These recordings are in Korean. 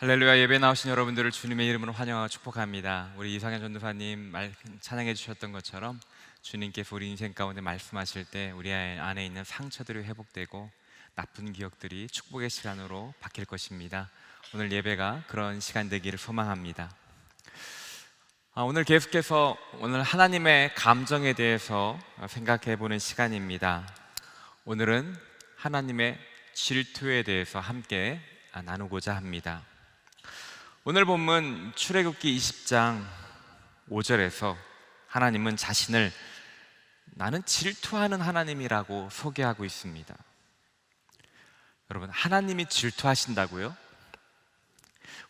할렐루야. 예배 나오신 여러분들을 주님의 이름으로 환영하고 축복합니다. 우리 이상현 전도사님 찬양해 주셨던 것처럼 주님께서 우리 인생 가운데 말씀하실 때 우리 안에 있는 상처들이 회복되고 나쁜 기억들이 축복의 시간으로 바뀔 것입니다. 오늘 예배가 그런 시간 되기를 소망합니다. 오늘 계속해서 오늘 하나님의 감정에 대해서 생각해 보는 시간입니다. 오늘은 하나님의 질투에 대해서 함께 나누고자 합니다. 오늘 본문 출애굽기 20장 5절에서 하나님은 자신을 나는 질투하는 하나님이라고 소개하고 있습니다. 여러분, 하나님이 질투하신다고요?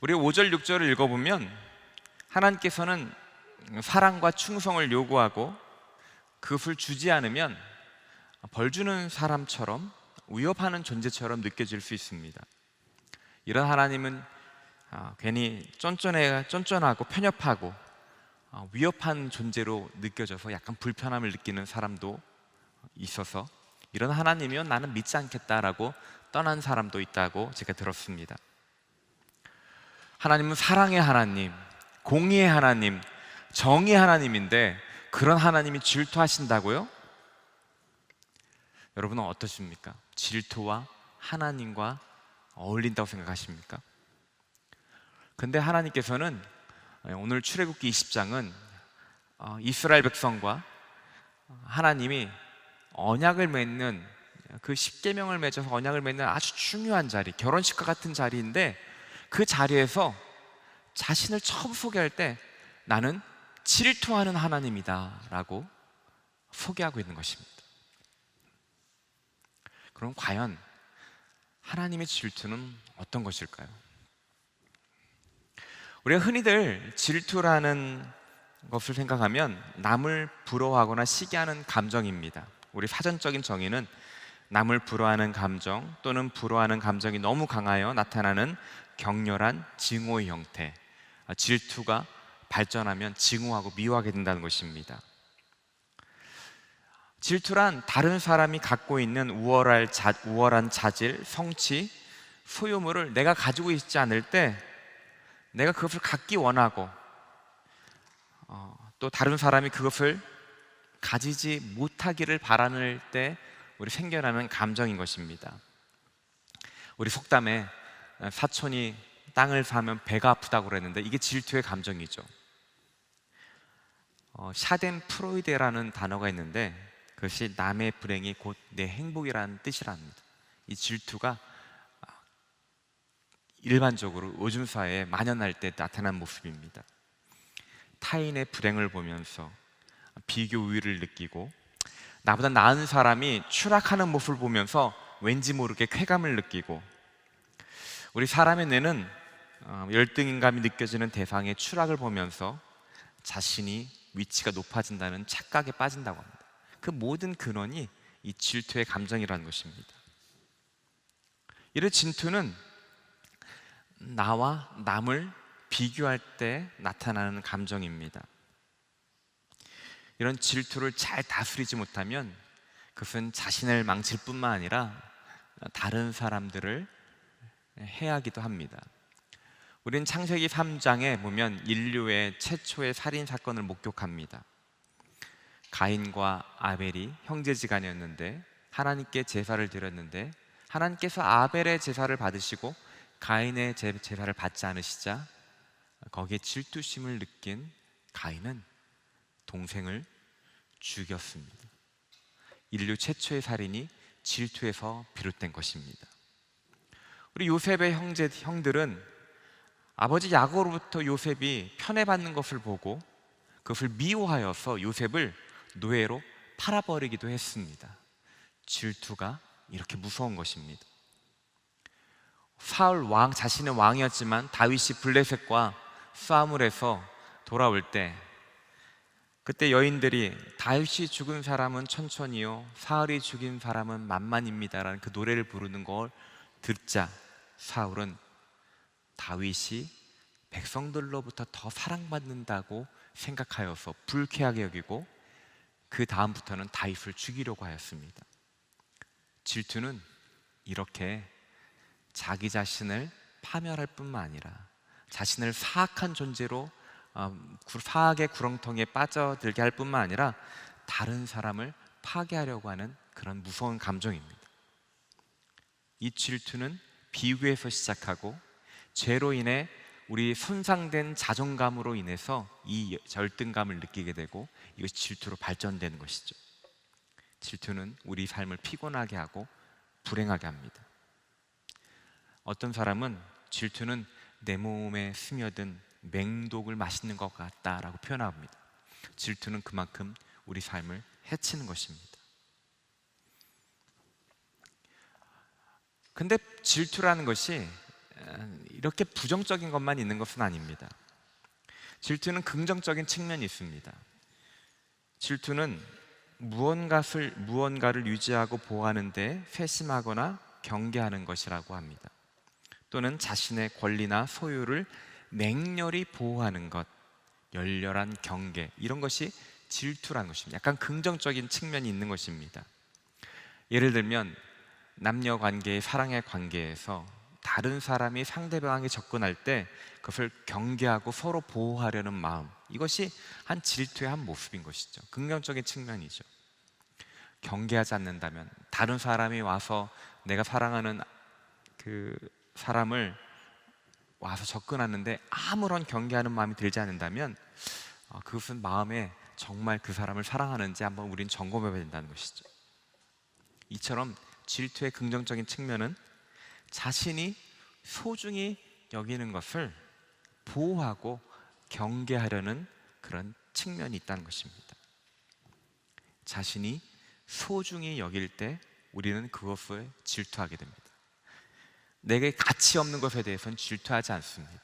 우리 5절 6절을 읽어보면 하나님께서는 사랑과 충성을 요구하고 그것을 주지 않으면 벌 주는 사람처럼 위협하는 존재처럼 느껴질 수 있습니다. 이런 하나님은 괜히 쫀쫀하고 편협하고 위협한 존재로 느껴져서 약간 불편함을 느끼는 사람도 있어서 이런 하나님이면 나는 믿지 않겠다라고 떠난 사람도 있다고 제가 들었습니다. 하나님은 사랑의 하나님, 공의의 하나님, 정의의 하나님인데 그런 하나님이 질투하신다고요? 여러분은 어떠십니까? 질투와 하나님과 어울린다고 생각하십니까? 근데 하나님께서는 오늘 출애굽기 20장은 이스라엘 백성과 하나님이 언약을 맺는 그 십계명을 맺어서 언약을 맺는 아주 중요한 자리, 결혼식과 같은 자리인데 그 자리에서 자신을 처음 소개할 때 나는 질투하는 하나님이다 라고 소개하고 있는 것입니다. 그럼 과연 하나님의 질투는 어떤 것일까요? 우리가 흔히들 질투라는 것을 생각하면 남을 부러워하거나 시기하는 감정입니다. 우리 사전적인 정의는 남을 부러워하는 감정 또는 부러워하는 감정이 너무 강하여 나타나는 격렬한 증오의 형태, 질투가 발전하면 증오하고 미워하게 된다는 것입니다. 질투란 다른 사람이 갖고 있는 우월한 자질, 성취, 소유물을 내가 가지고 있지 않을 때 내가 그것을 갖기 원하고 또 다른 사람이 그것을 가지지 못하기를 바라는 때 우리 생겨나는 감정인 것입니다. 우리 속담에 사촌이 땅을 사면 배가 아프다고 그랬는데 이게 질투의 감정이죠. 샤덴프로이데라는 단어가 있는데 그것이 남의 불행이 곧 내 행복이라는 뜻이랍니다. 이 질투가 일반적으로 요즘 사회에 만연할 때 나타난 모습입니다. 타인의 불행을 보면서 비교 우위를 느끼고 나보다 나은 사람이 추락하는 모습을 보면서 왠지 모르게 쾌감을 느끼고 우리 사람의 뇌는 열등감이 느껴지는 대상의 추락을 보면서 자신이 위치가 높아진다는 착각에 빠진다고 합니다. 그 모든 근원이 이 질투의 감정이라는 것입니다. 이런 질투는 나와 남을 비교할 때 나타나는 감정입니다. 이런 질투를 잘 다스리지 못하면 그것은 자신을 망칠 뿐만 아니라 다른 사람들을 해하기도 합니다. 우리는 창세기 3장에 보면 인류의 최초의 살인 사건을 목격합니다. 가인과 아벨이 형제지간이었는데 하나님께 제사를 드렸는데 하나님께서 아벨의 제사를 받으시고 가인의 제사를 받지 않으시자 거기에 질투심을 느낀 가인은 동생을 죽였습니다. 인류 최초의 살인이 질투에서 비롯된 것입니다. 우리 요셉의 형들은 아버지 야곱으로부터 요셉이 편애받는 것을 보고 그것을 미워하여서 요셉을 노예로 팔아버리기도 했습니다. 질투가 이렇게 무서운 것입니다. 사울 왕, 자신은 왕이었지만 다윗이 블레셋과 싸움을 해서 돌아올 때 그때 여인들이 다윗이 죽은 사람은 천천히요 사울이 죽인 사람은 만만입니다라는 그 노래를 부르는 걸 듣자 사울은 다윗이 백성들로부터 더 사랑받는다고 생각하여서 불쾌하게 여기고 그 다음부터는 다윗을 죽이려고 하였습니다. 질투는 이렇게 자기 자신을 파멸할 뿐만 아니라 자신을 사악한 존재로 사악의 구렁텅이에 빠져들게 할 뿐만 아니라 다른 사람을 파괴하려고 하는 그런 무서운 감정입니다. 이 질투는 비교에서 시작하고 죄로 인해 우리 손상된 자존감으로 인해서 이 열등감을 느끼게 되고 이것이 질투로 발전되는 것이죠. 질투는 우리 삶을 피곤하게 하고 불행하게 합니다. 어떤 사람은 질투는 내 몸에 스며든 맹독을 마시는 것 같다라고 표현합니다. 질투는 그만큼 우리 삶을 해치는 것입니다. 근데 질투라는 것이 이렇게 부정적인 것만 있는 것은 아닙니다. 질투는 긍정적인 측면이 있습니다. 질투는 무언가를 유지하고 보호하는 데 세심하거나 경계하는 것이라고 합니다. 또는 자신의 권리나 소유를 맹렬히 보호하는 것, 열렬한 경계, 이런 것이 질투라는 것입니다. 약간 긍정적인 측면이 있는 것입니다. 예를 들면 남녀 관계의 사랑의 관계에서 다른 사람이 상대방에게 접근할 때 그것을 경계하고 서로 보호하려는 마음, 이것이 한 질투의 한 모습인 것이죠. 긍정적인 측면이죠. 경계하지 않는다면, 다른 사람이 와서 내가 사랑하는 그 사람을 와서 접근하는데 아무런 경계하는 마음이 들지 않는다면 그것은 마음에 정말 그 사람을 사랑하는지 한번 우리는 점검해야 된다는 것이죠. 이처럼 질투의 긍정적인 측면은 자신이 소중히 여기는 것을 보호하고 경계하려는 그런 측면이 있다는 것입니다. 자신이 소중히 여길 때 우리는 그것을 질투하게 됩니다. 내게 가치 없는 것에 대해서는 질투하지 않습니다.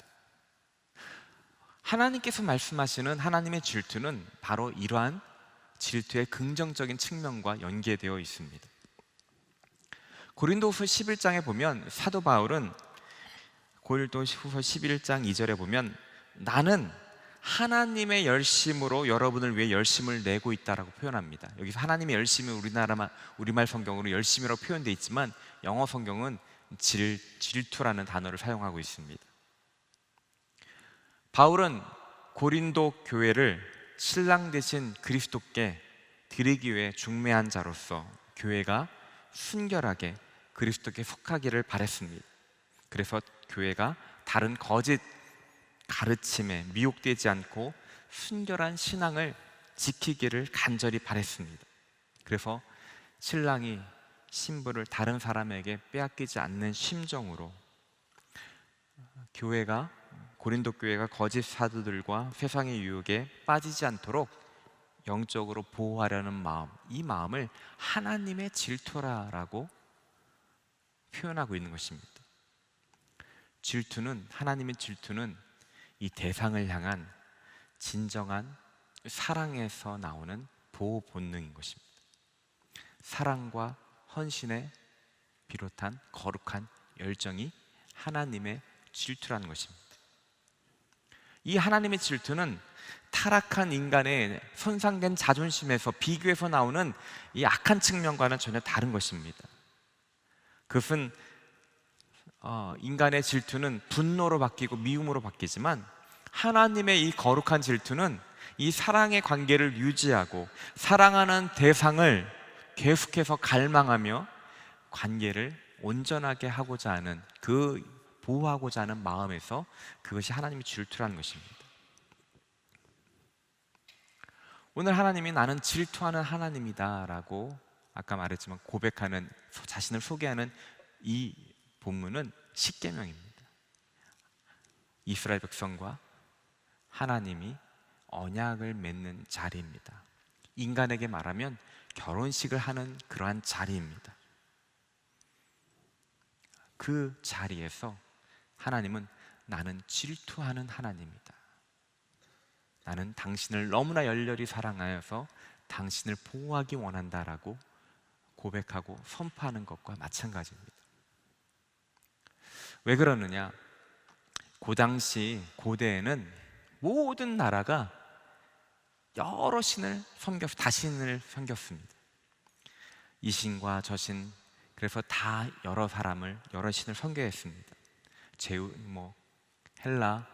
하나님께서 말씀하시는 하나님의 질투는 바로 이러한 질투의 긍정적인 측면과 연계되어 있습니다. 고린도후서 11장에 보면 사도 바울은 고린도후서 11장 2절에 보면 나는 하나님의 열심으로 여러분을 위해 열심을 내고 있다라고 표현합니다. 여기서 하나님의 열심은 우리말 성경으로 열심이라고 표현되어 있지만 영어 성경은 질투라는 단어를 사용하고 있습니다. 바울은 고린도 교회를 신랑 되신 그리스도께 드리기 위해 중매한 자로서 교회가 순결하게 그리스도께 속하기를 바랬습니다. 그래서 교회가 다른 거짓 가르침에 미혹되지 않고 순결한 신앙을 지키기를 간절히 바랬습니다. 그래서 신랑이 신부를 다른 사람에게 빼앗기지 않는 심정으로 고린도 교회가 거짓 사도들과 세상의 유혹에 빠지지 않도록 영적으로 보호하려는 마음, 이 마음을 하나님의 질투라라고 표현하고 있는 것입니다. 하나님의 질투는 이 대상을 향한 진정한 사랑에서 나오는 보호 본능인 것입니다. 사랑과 헌신에 비롯한 거룩한 열정이 하나님의 질투라는 것입니다. 이 하나님의 질투는 타락한 인간의 손상된 자존심에서 비교해서 나오는 이 악한 측면과는 전혀 다른 것입니다. 그것은 인간의 질투는 분노로 바뀌고 미움으로 바뀌지만 하나님의 이 거룩한 질투는 이 사랑의 관계를 유지하고 사랑하는 대상을 계속해서 갈망하며 관계를 온전하게 하고자 하는 보호하고자 하는 마음에서 그것이 하나님의 질투라는 것입니다. 오늘 하나님이 나는 질투하는 하나님이다 라고 아까 말했지만 고백하는, 자신을 소개하는 이 본문은 십계명입니다. 이스라엘 백성과 하나님이 언약을 맺는 자리입니다. 인간에게 말하면 결혼식을 하는 그러한 자리입니다. 그 자리에서 하나님은 나는 질투하는 하나님이다. 나는 당신을 너무나 열렬히 사랑하여서 당신을 보호하기 원한다라고 고백하고 선포하는 것과 마찬가지입니다. 왜 그러느냐? 그 당시 고대에는 모든 나라가 여러 신을 다신을 섬겼습니다. 이 신과 저 신, 그래서 다 여러 신을 섬겨야 했습니다. 제우, 헬라,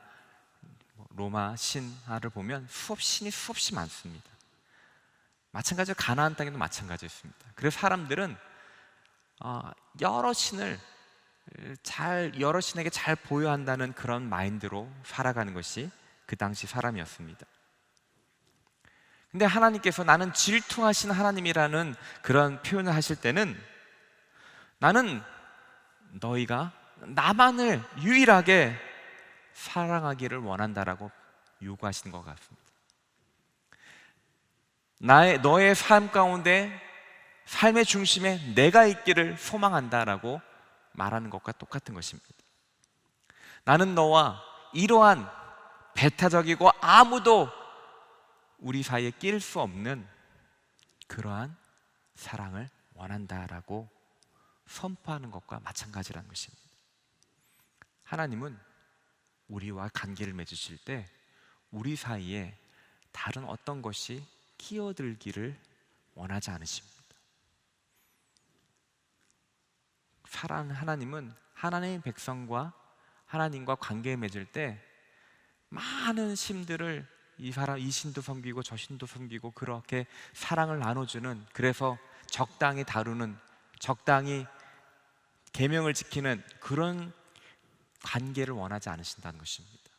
로마 신화를 보면 신이 수없이 많습니다. 마찬가지로 가나안 땅에도 마찬가지였습니다. 그래서 사람들은 여러 신에게 잘 보여야 한다는 그런 마인드로 살아가는 것이 그 당시 사람이었습니다. 근데 하나님께서 나는 질투하신 하나님이라는 그런 표현을 하실 때는 나는 너희가 나만을 유일하게 사랑하기를 원한다라고 요구하시는 것 같습니다. 너의 삶 가운데 삶의 중심에 내가 있기를 소망한다라고 말하는 것과 똑같은 것입니다. 나는 너와 이러한 배타적이고 아무도 우리 사이에 낄 수 없는 그러한 사랑을 원한다라고 선포하는 것과 마찬가지라는 것입니다. 하나님은 우리와 관계를 맺으실 때 우리 사이에 다른 어떤 것이 끼어들기를 원하지 않으십니다. 사랑하는 하나님은 하나님의 백성과 하나님과 관계 맺을 때 많은 심들을 이 신도 섬기고 저 신도 섬기고 그렇게 사랑을 나눠주는, 그래서 적당히 다루는, 적당히 계명을 지키는 그런 관계를 원하지 않으신다는 것입니다.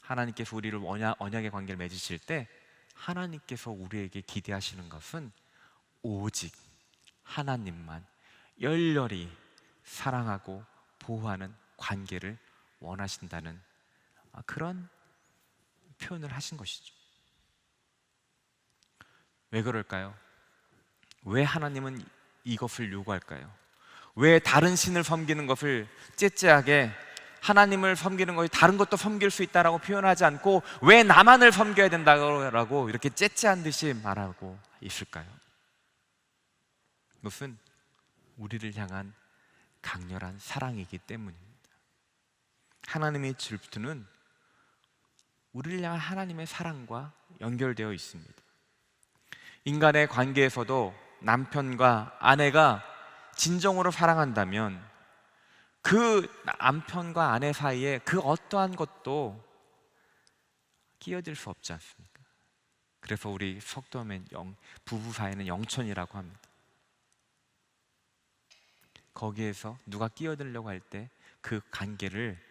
하나님께서 우리를 언약의 관계를 맺으실 때 하나님께서 우리에게 기대하시는 것은 오직 하나님만 열렬히 사랑하고 보호하는 관계를 원하신다는 그런 표현을 하신 것이죠. 왜 그럴까요? 왜 하나님은 이것을 요구할까요? 왜 다른 신을 섬기는 것을 째째하게 하나님을 섬기는 것이 다른 것도 섬길 수 있다라고 표현하지 않고 왜 나만을 섬겨야 된다고 이렇게 째째한 듯이 말하고 있을까요? 그것은 우리를 향한 강렬한 사랑이기 때문입니다. 하나님의 질투는 우리를 향한 하나님의 사랑과 연결되어 있습니다. 인간의 관계에서도 남편과 아내가 진정으로 사랑한다면 그 남편과 아내 사이에 그 어떠한 것도 끼어들 수 없지 않습니까? 그래서 우리 속담엔 부부 사이는 영천이라고 합니다. 거기에서 누가 끼어들려고 할 때 그 관계를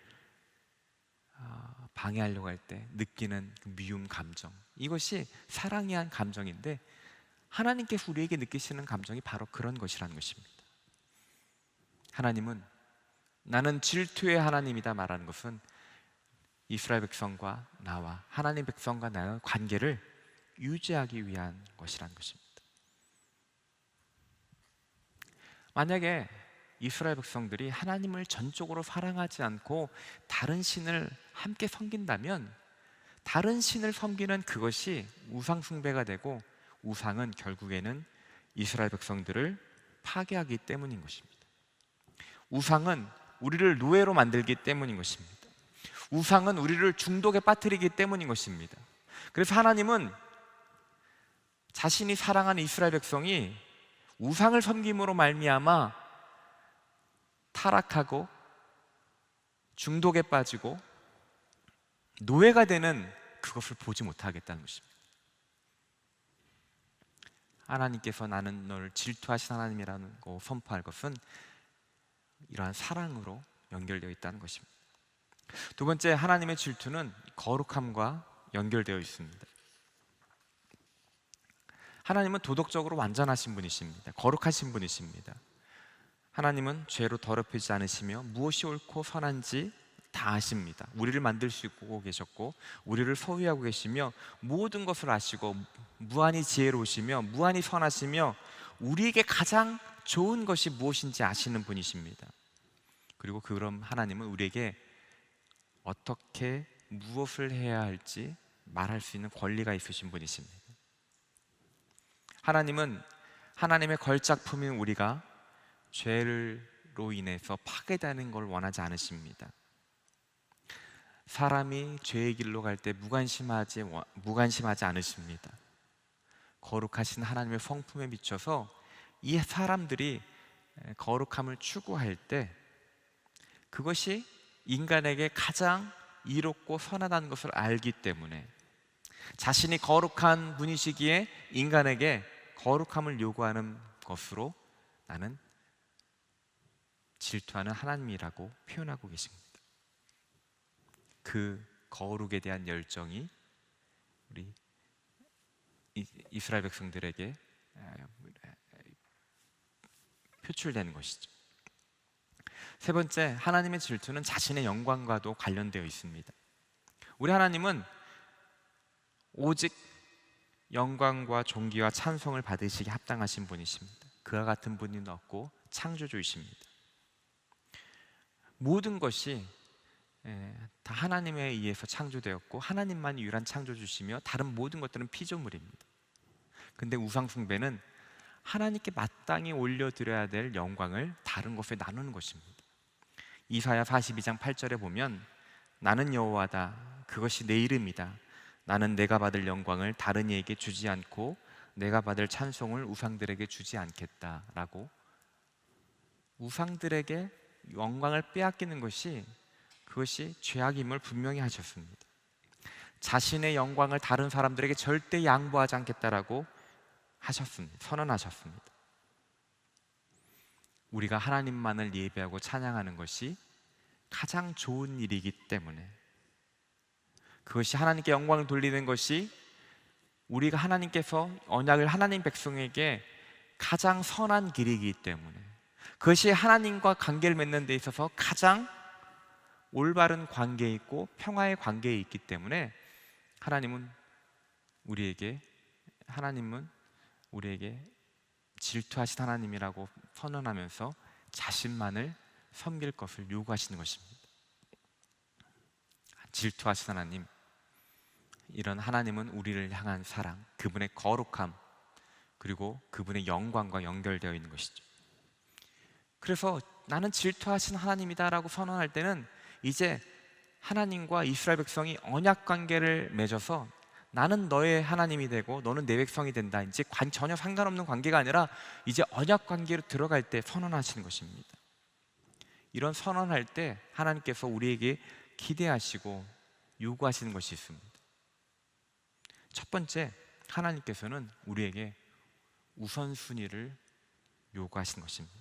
방해하려고 할 때 느끼는 그 미움 감정, 이것이 사랑이 한 감정인데 하나님께서 우리에게 느끼시는 감정이 바로 그런 것이라는 것입니다. 하나님은 나는 질투의 하나님이다 말하는 것은 이스라엘 백성과 나와 하나님 백성과 나의 관계를 유지하기 위한 것이라는 것입니다. 만약에 이스라엘 백성들이 하나님을 전적으로 사랑하지 않고 다른 신을 함께 섬긴다면 다른 신을 섬기는 그것이 우상 숭배가 되고 우상은 결국에는 이스라엘 백성들을 파괴하기 때문인 것입니다. 우상은 우리를 노예로 만들기 때문인 것입니다. 우상은 우리를 중독에 빠뜨리기 때문인 것입니다. 그래서 하나님은 자신이 사랑하는 이스라엘 백성이 우상을 섬김으로 말미암아 타락하고 중독에 빠지고 노예가 되는 그것을 보지 못하겠다는 것입니다. 하나님께서 나는 너를 질투하신 하나님이라는 거 선포할 것은 이러한 사랑으로 연결되어 있다는 것입니다. 두 번째, 하나님의 질투는 거룩함과 연결되어 있습니다. 하나님은 도덕적으로 완전하신 분이십니다. 거룩하신 분이십니다. 하나님은 죄로 더럽히지 않으시며 무엇이 옳고 선한지 다 아십니다. 우리를 만드시고 계셨고 우리를 소유하고 계시며 모든 것을 아시고 무한히 지혜로우시며 무한히 선하시며 우리에게 가장 좋은 것이 무엇인지 아시는 분이십니다. 그리고 그럼 하나님은 우리에게 어떻게 무엇을 해야 할지 말할 수 있는 권리가 있으신 분이십니다. 하나님은 하나님의 걸작품인 우리가 죄로 인해서 파괴되는 걸 원하지 않으십니다. 사람이 죄의 길로 갈 때 무관심하지 않으십니다. 거룩하신 하나님의 성품에 비춰서 이 사람들이 거룩함을 추구할 때 그것이 인간에게 가장 이롭고 선하다는 것을 알기 때문에 자신이 거룩한 분이시기에 인간에게 거룩함을 요구하는 것으로 나는 질투하는 하나님이라고 표현하고 계십니다. 그 거룩에 대한 열정이 우리 이스라엘 백성들에게 표출되는 것이죠. 세 번째, 하나님의 질투는 자신의 영광과도 관련되어 있습니다. 우리 하나님은 오직 영광과 존귀와 찬송을 받으시기에 합당하신 분이십니다. 그와 같은 분이 없고 창조주이십니다. 모든 것이 다 하나님에 의해서 창조되었고 하나님만이 유일한 창조주시며 다른 모든 것들은 피조물입니다. 근데 우상 숭배는 하나님께 마땅히 올려드려야 될 영광을 다른 것에 나누는 것입니다. 이사야 42장 8절에 보면 나는 여호와다, 그것이 내 이름이다. 나는 내가 받을 영광을 다른 이에게 주지 않고 내가 받을 찬송을 우상들에게 주지 않겠다라고 우상들에게 영광을 빼앗기는 것이 그것이 죄악임을 분명히 하셨습니다. 자신의 영광을 다른 사람들에게 절대 양보하지 않겠다라고 하셨습니다. 선언하셨습니다. 우리가 하나님만을 예배하고 찬양하는 것이 가장 좋은 일이기 때문에, 그것이 하나님께 영광을 돌리는 것이 우리가 하나님께서 언약을 하나님 백성에게 가장 선한 길이기 때문에, 그것이 하나님과 관계를 맺는 데 있어서 가장 올바른 관계에 있고 평화의 관계에 있기 때문에 하나님은 우리에게 질투하신 하나님이라고 선언하면서 자신만을 섬길 것을 요구하시는 것입니다. 질투하신 하나님, 이런 하나님은 우리를 향한 사랑, 그분의 거룩함, 그리고 그분의 영광과 연결되어 있는 것이죠. 그래서 나는 질투하신 하나님이다라고 선언할 때는 이제 하나님과 이스라엘 백성이 언약 관계를 맺어서 나는 너의 하나님이 되고 너는 내 백성이 된다, 이제 전혀 상관없는 관계가 아니라 이제 언약 관계로 들어갈 때 선언하시는 것입니다. 이런 선언할 때 하나님께서 우리에게 기대하시고 요구하시는 것이 있습니다. 첫 번째, 하나님께서는 우리에게 우선순위를 요구하시는 것입니다.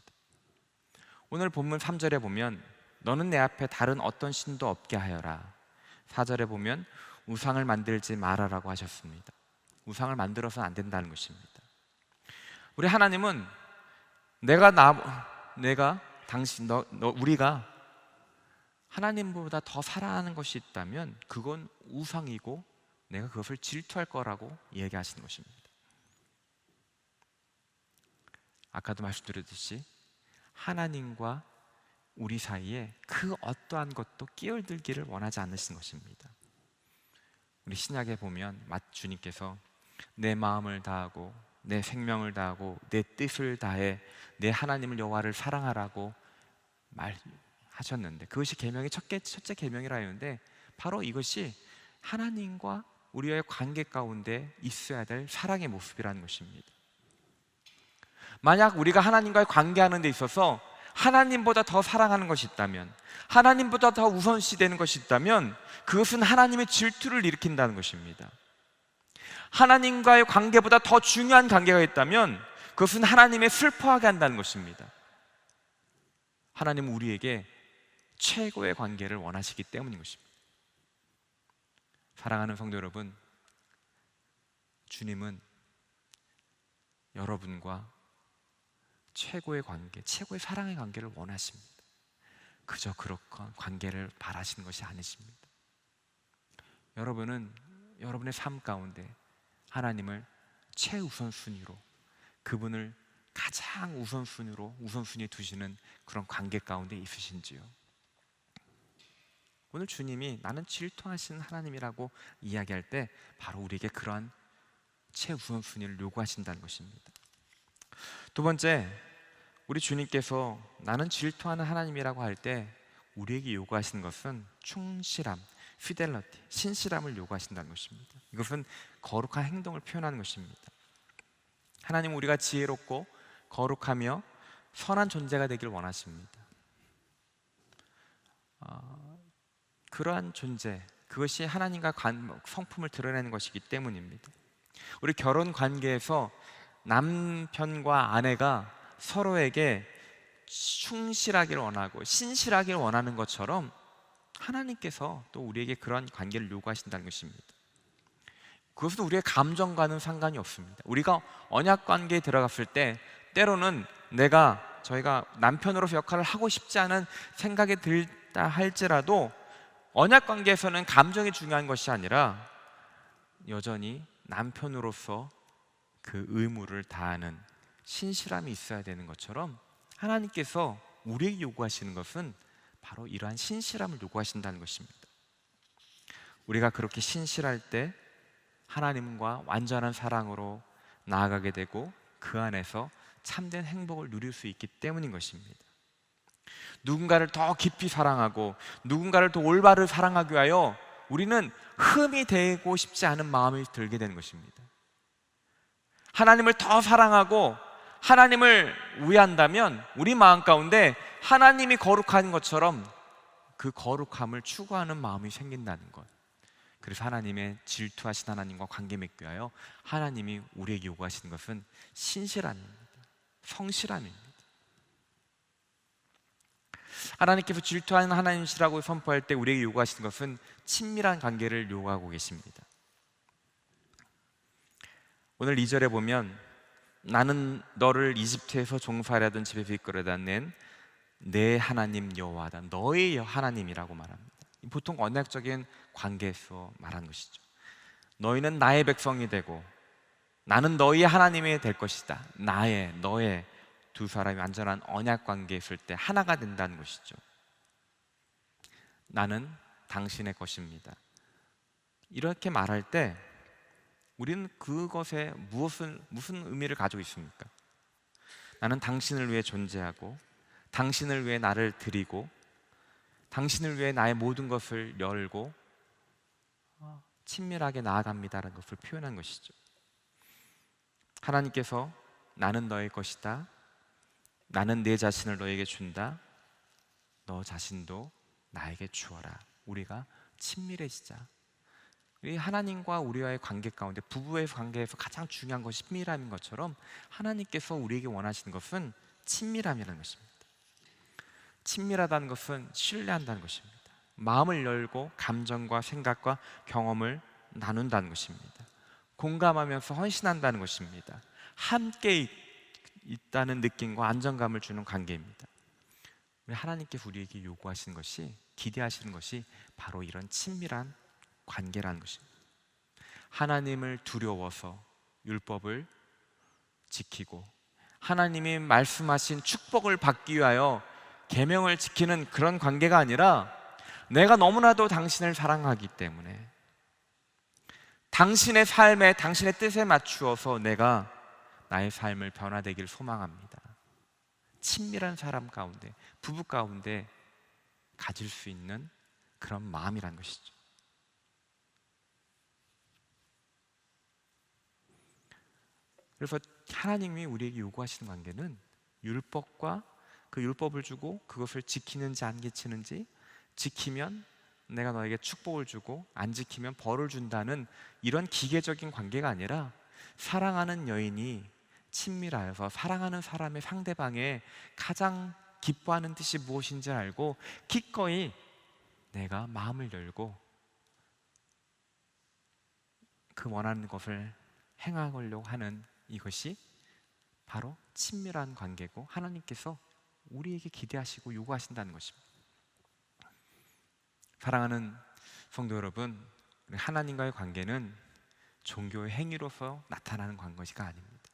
오늘 본문 3절에 보면 너는 내 앞에 다른 어떤 신도 없게 하여라. 4절에 보면 우상을 만들지 말아라고 하셨습니다. 우상을 만들어서는 안 된다는 것입니다. 우리 하나님은 우리가 하나님보다 더 사랑하는 것이 있다면 그건 우상이고 내가 그것을 질투할 거라고 얘기하시는 것입니다. 아까도 말씀드렸듯이 하나님과 우리 사이에 그 어떠한 것도 끼어들기를 원하지 않으시는 것입니다. 우리 신약에 보면 주님께서 내 마음을 다하고 내 생명을 다하고 내 뜻을 다해 내 하나님을 여호와를 사랑하라고 말하셨는데, 그것이 계명의 첫째 계명이라 했는데 바로 이것이 하나님과 우리와의 관계 가운데 있어야 될 사랑의 모습이라는 것입니다. 만약 우리가 하나님과의 관계하는 데 있어서 하나님보다 더 사랑하는 것이 있다면, 하나님보다 더 우선시 되는 것이 있다면 그것은 하나님의 질투를 일으킨다는 것입니다. 하나님과의 관계보다 더 중요한 관계가 있다면 그것은 하나님의 슬퍼하게 한다는 것입니다. 하나님은 우리에게 최고의 관계를 원하시기 때문인 것입니다. 사랑하는 성도 여러분, 주님은 여러분과 최고의 관계, 최고의 사랑의 관계를 원하십니다. 그저 그렇건 관계를 바라시는 것이 아니십니다. 여러분은 여러분의 삶 가운데 하나님을 최우선순위로, 그분을 가장 우선순위에 두시는 그런 관계 가운데 있으신지요? 오늘 주님이 나는 질투하시는 하나님이라고 이야기할 때 바로 우리에게 그러한 최우선순위를 요구하신다는 것입니다. 두 번째, 우리 주님께서 나는 질투하는 하나님이라고 할 때 우리에게 요구하시는 것은 충실함, fidelity, 신실함을 요구하신다는 것입니다. 이것은 거룩한 행동을 표현하는 것입니다. 하나님은 우리가 지혜롭고 거룩하며 선한 존재가 되길 원하십니다. 그러한 존재, 그것이 하나님과 성품을 드러내는 것이기 때문입니다. 우리 결혼 관계에서 남편과 아내가 서로에게 충실하기를 원하고 신실하기를 원하는 것처럼 하나님께서 또 우리에게 그런 관계를 요구하신다는 것입니다. 그것은 우리의 감정과는 상관이 없습니다. 우리가 언약 관계에 들어갔을 때 때로는 저희가 남편으로서 역할을 하고 싶지 않은 생각이 들다 할지라도 언약 관계에서는 감정이 중요한 것이 아니라 여전히 남편으로서 그 의무를 다하는 신실함이 있어야 되는 것처럼 하나님께서 우리에게 요구하시는 것은 바로 이러한 신실함을 요구하신다는 것입니다. 우리가 그렇게 신실할 때 하나님과 완전한 사랑으로 나아가게 되고 그 안에서 참된 행복을 누릴 수 있기 때문인 것입니다. 누군가를 더 깊이 사랑하고 누군가를 더 올바르게 사랑하기 위하여 우리는 흠이 되고 싶지 않은 마음이 들게 되는 것입니다. 하나님을 더 사랑하고 하나님을 위한다면 우리 마음 가운데 하나님이 거룩한 것처럼 그 거룩함을 추구하는 마음이 생긴다는 것. 그래서 하나님의 질투하신 하나님과 관계 맺기 위하여 하나님이 우리에게 요구하시는 것은 신실함입니다. 성실함입니다. 하나님께서 질투하는 하나님이시라고 선포할 때 우리에게 요구하시는 것은 친밀한 관계를 요구하고 계십니다. 오늘 2절에 보면 나는 너를 이집트에서 종살이 하던 집에서 이끌어다 낸 내 하나님 여호와다. 너의 하나님이라고 말합니다. 보통 언약적인 관계에서 말하는 것이죠. 너희는 나의 백성이 되고 나는 너희의 하나님이 될 것이다. 너의 두 사람이 완전한 언약 관계에 있을 때 하나가 된다는 것이죠. 나는 당신의 것입니다. 이렇게 말할 때 우리는 그것에 무슨 의미를 가지고 있습니까? 나는 당신을 위해 존재하고 당신을 위해 나를 드리고 당신을 위해 나의 모든 것을 열고 친밀하게 나아갑니다라는 것을 표현한 것이죠. 하나님께서 나는 너의 것이다. 나는 내 자신을 너에게 준다. 너 자신도 나에게 주어라. 우리가 친밀해지자. 우리 하나님과 우리와의 관계 가운데 부부의 관계에서 가장 중요한 것이 친밀함인 것처럼 하나님께서 우리에게 원하시는 것은 친밀함이라는 것입니다. 친밀하다는 것은 신뢰한다는 것입니다. 마음을 열고 감정과 생각과 경험을 나눈다는 것입니다. 공감하면서 헌신한다는 것입니다. 함께 있다는 느낌과 안정감을 주는 관계입니다. 우리 하나님께서 우리에게 요구하시는 것이, 기대하시는 것이 바로 이런 친밀한 관계라는 것입니다. 하나님을 두려워서 율법을 지키고 하나님이 말씀하신 축복을 받기 위하여 계명을 지키는 그런 관계가 아니라 내가 너무나도 당신을 사랑하기 때문에 당신의 삶에 당신의 뜻에 맞추어서 내가 나의 삶을 변화되기를 소망합니다. 친밀한 사람 가운데, 부부 가운데 가질 수 있는 그런 마음이란 것이죠. 그래서 하나님이 우리에게 요구하시는 관계는 율법과 그 율법을 주고 그것을 지키는지 안 지키는지, 지키면 내가 너에게 축복을 주고 안 지키면 벌을 준다는 이런 기계적인 관계가 아니라 사랑하는 여인이 친밀하여서 사랑하는 사람의 상대방의 가장 기뻐하는 뜻이 무엇인지 알고 기꺼이 내가 마음을 열고 그 원하는 것을 행하려고 하는 이것이 바로 친밀한 관계고 하나님께서 우리에게 기대하시고 요구하신다는 것입니다. 사랑하는 성도 여러분, 하나님과의 관계는 종교의 행위로서 나타나는 것이 아닙니다.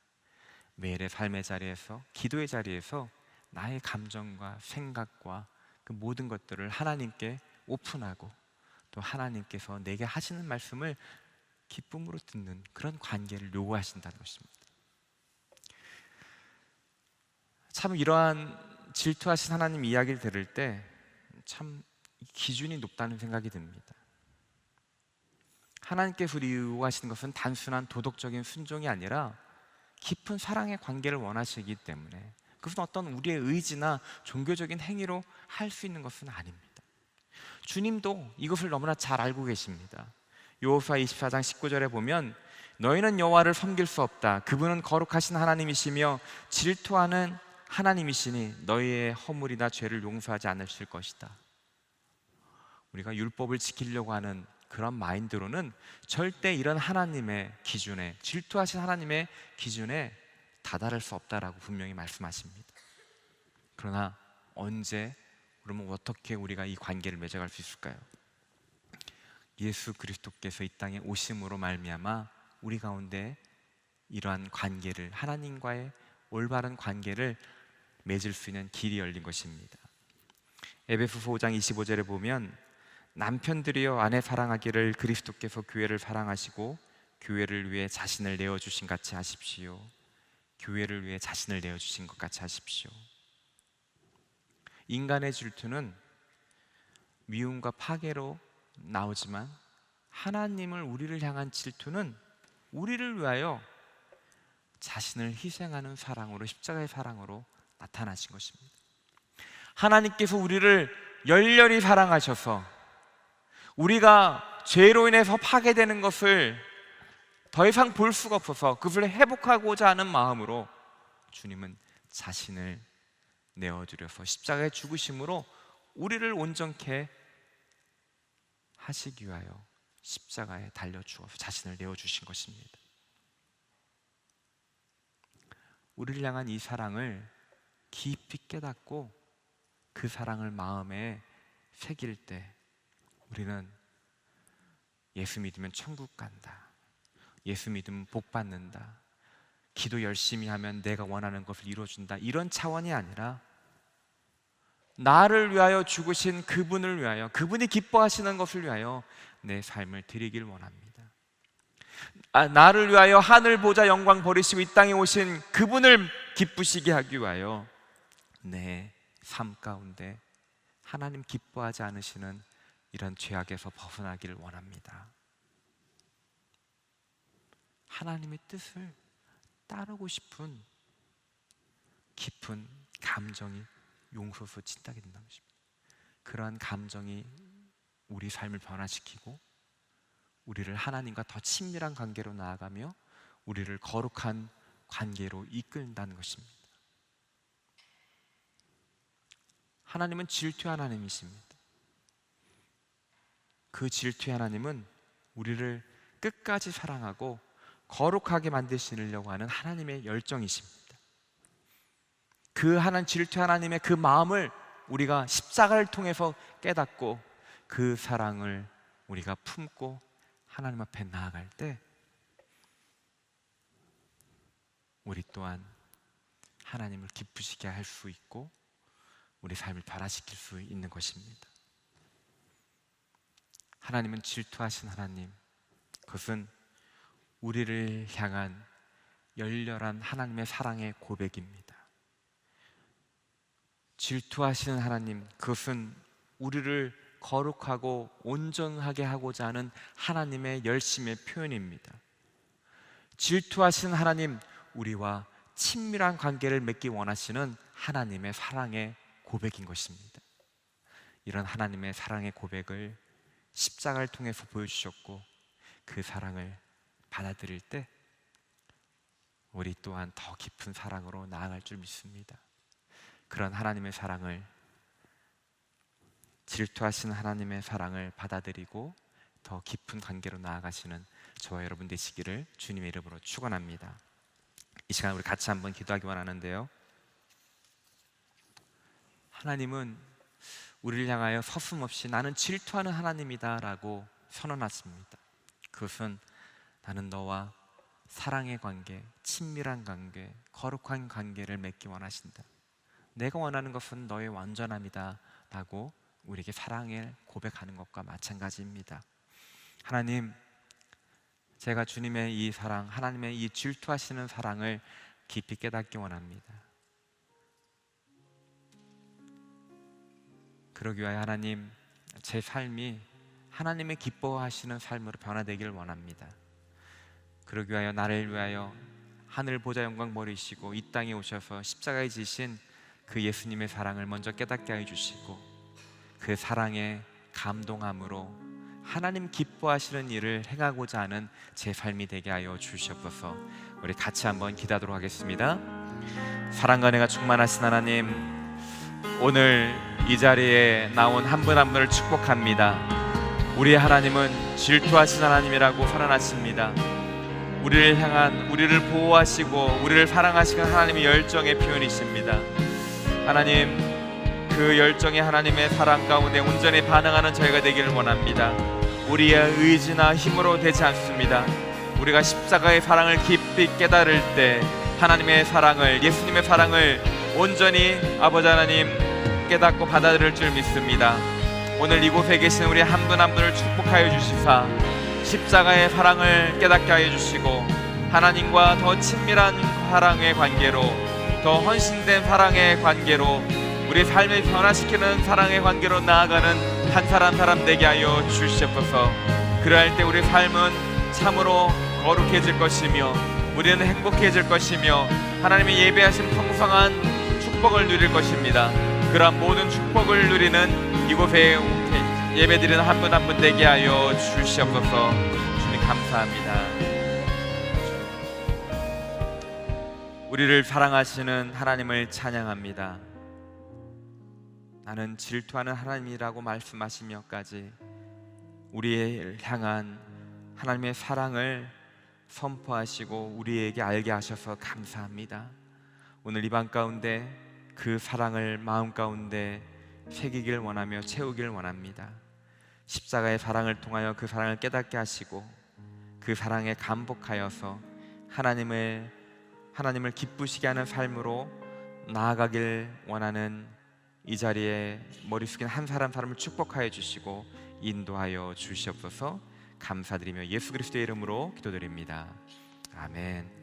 매일의 삶의 자리에서, 기도의 자리에서 나의 감정과 생각과 그 모든 것들을 하나님께 오픈하고 또 하나님께서 내게 하시는 말씀을 기쁨으로 듣는 그런 관계를 요구하신다는 것입니다. 참 이러한 질투하신 하나님 이야기를 들을 때 참 기준이 높다는 생각이 듭니다. 하나님께서 우리 요구하시는 것은 단순한 도덕적인 순종이 아니라 깊은 사랑의 관계를 원하시기 때문에 그것은 어떤 우리의 의지나 종교적인 행위로 할 수 있는 것은 아닙니다. 주님도 이것을 너무나 잘 알고 계십니다. 여호수아 24장 19절에 보면 너희는 여호와를 섬길 수 없다. 그분은 거룩하신 하나님이시며 질투하는 하나님이시니 너희의 허물이나 죄를 용서하지 않으실 것이다. 우리가 율법을 지키려고 하는 그런 마인드로는 절대 이런 하나님의 기준에, 질투하신 하나님의 기준에 다다를 수 없다라고 분명히 말씀하십니다. 그러나 언제, 그러면 어떻게 우리가 이 관계를 맺어갈 수 있을까요? 예수 그리스도께서 이 땅에 오심으로 말미암아 우리 가운데 이러한 관계를, 하나님과의 올바른 관계를 맺을 수 있는 길이 열린 것입니다. 에베소서 5장 25절에 보면 남편들이여 아내 사랑하기를 그리스도께서 교회를 사랑하시고 교회를 위해 자신을 내어주신 같이 하십시오. 교회를 위해 자신을 내어주신 것 같이 하십시오. 인간의 질투는 미움과 파괴로 나오지만 하나님을, 우리를 향한 질투는 우리를 위하여 자신을 희생하는 사랑으로, 십자가의 사랑으로 나타나신 것입니다. 하나님께서 우리를 열렬히 사랑하셔서 우리가 죄로 인해서 파괴되는 것을 더 이상 볼 수가 없어서 그것을 회복하고자 하는 마음으로 주님은 자신을 내어드려서 십자가의 죽으심으로 우리를 온전케 하시기 위하여 십자가에 달려 죽어서 자신을 내어주신 것입니다. 우리를 향한 이 사랑을 깊이 깨닫고 그 사랑을 마음에 새길 때 우리는 예수 믿으면 천국 간다, 예수 믿으면 복 받는다, 기도 열심히 하면 내가 원하는 것을 이루어준다, 이런 차원이 아니라 나를 위하여 죽으신 그분을 위하여, 그분이 기뻐하시는 것을 위하여 내 삶을 드리길 원합니다. 나를 위하여 하늘 보좌 영광 버리시고 이 땅에 오신 그분을 기쁘시게 하기 위하여 내 삶 가운데 하나님 기뻐하지 않으시는 이런 죄악에서 벗어나기를 원합니다. 하나님의 뜻을 따르고 싶은 깊은 감정이 용솟아 진다게 된다는 것입니다. 그러한 감정이 우리 삶을 변화시키고 우리를 하나님과 더 친밀한 관계로 나아가며 우리를 거룩한 관계로 이끈다는 것입니다. 하나님은 질투의 하나님이십니다. 그 질투의 하나님은 우리를 끝까지 사랑하고 거룩하게 만드시려고 하는 하나님의 열정이십니다. 그 질투의 하나님의 그 마음을 우리가 십자가를 통해서 깨닫고 그 사랑을 우리가 품고 하나님 앞에 나아갈 때 우리 또한 하나님을 기쁘시게 할 수 있고 우리 삶을 변화시킬 수 있는 것입니다. 하나님은 질투하신 하나님, 그것은 우리를 향한 열렬한 하나님의 사랑의 고백입니다. 질투하시는 하나님, 그것은 우리를 거룩하고 온전하게 하고자 하는 하나님의 열심의 표현입니다. 질투하시는 하나님, 우리와 친밀한 관계를 맺기 원하시는 하나님의 사랑의 고백인 것입니다. 이런 하나님의 사랑의 고백을 십자가를 통해서 보여주셨고 그 사랑을 받아들일 때 우리 또한 더 깊은 사랑으로 나아갈 줄 믿습니다. 그런 하나님의 사랑을, 질투하시는 하나님의 사랑을 받아들이고 더 깊은 관계로 나아가시는 저와 여러분 되시기를 주님의 이름으로 축원합니다. 이 시간 우리 같이 한번 기도하기 원하는데요, 하나님은 우리를 향하여 서슴없이 나는 질투하는 하나님이다 라고 선언하십니다. 그것은 나는 너와 사랑의 관계, 친밀한 관계, 거룩한 관계를 맺기 원하신다, 내가 원하는 것은 너의 완전함이다 라고 우리에게 사랑을 고백하는 것과 마찬가지입니다. 하나님, 제가 주님의 이 사랑, 하나님의 이 질투하시는 사랑을 깊이 깨닫기 원합니다. 그러기 위하여 하나님, 제 삶이 하나님의 기뻐하시는 삶으로 변화되기를 원합니다. 그러기 위하여 나를 위하여 하늘 보좌 영광 버리시고 이 땅에 오셔서 십자가에 지신 그 예수님의 사랑을 먼저 깨닫게 하여 주시고 그 사랑의 감동함으로 하나님 기뻐하시는 일을 행하고자 하는 제 삶이 되게 하여 주시옵소서. 우리 같이 한번 기도하도록 하겠습니다. 사랑과 은혜가 충만하신 하나님, 오늘 이 자리에 나온 한 분 한 분을 축복합니다. 우리의 하나님은 질투하신 하나님이라고 선언하십니다. 우리를 향한, 우리를 보호하시고 우리를 사랑하시는 하나님의 열정의 표현이십니다. 하나님, 그 열정의 하나님의 사랑 가운데 온전히 반응하는 저희가 되기를 원합니다. 우리의 의지나 힘으로 되지 않습니다. 우리가 십자가의 사랑을 깊이 깨달을 때 하나님의 사랑을, 예수님의 사랑을 온전히 아버지 하나님 깨닫고 받아들일 줄 믿습니다. 오늘 이곳에 계신 우리 한 분 한 분을 축복하여 주시사 십자가의 사랑을 깨닫게 하여 주시고 하나님과 더 친밀한 사랑의 관계로, 더 헌신된 사랑의 관계로, 우리 삶을 변화시키는 사랑의 관계로 나아가는 한 사람 사람 되게 하여 주시옵소서. 그러할 때 우리 삶은 참으로 거룩해질 것이며 우리는 행복해질 것이며 하나님의 예배하신 풍성한 축복을 누릴 것입니다. 그러한 모든 축복을 누리는 이곳에 예배드리는 한 분 한 분 되게 하여 주시옵소서. 주님 감사합니다. 우리를 사랑하시는 하나님을 찬양합니다. 나는 질투하는 하나님이라고 말씀하시며까지 우리를 향한 하나님의 사랑을 선포하시고 우리에게 알게 하셔서 감사합니다. 오늘 이 밤 가운데 그 사랑을 마음 가운데 새기길 원하며 채우길 원합니다. 십자가의 사랑을 통하여 그 사랑을 깨닫게 하시고 그 사랑에 감복하여서 하나님을 기쁘시게 하는 삶으로 나아가길 원하는 이 자리에 머리 숙인 한 사람 사람을 축복하여 주시고 인도하여 주시옵소서. 감사드리며 예수 그리스도의 이름으로 기도드립니다. 아멘.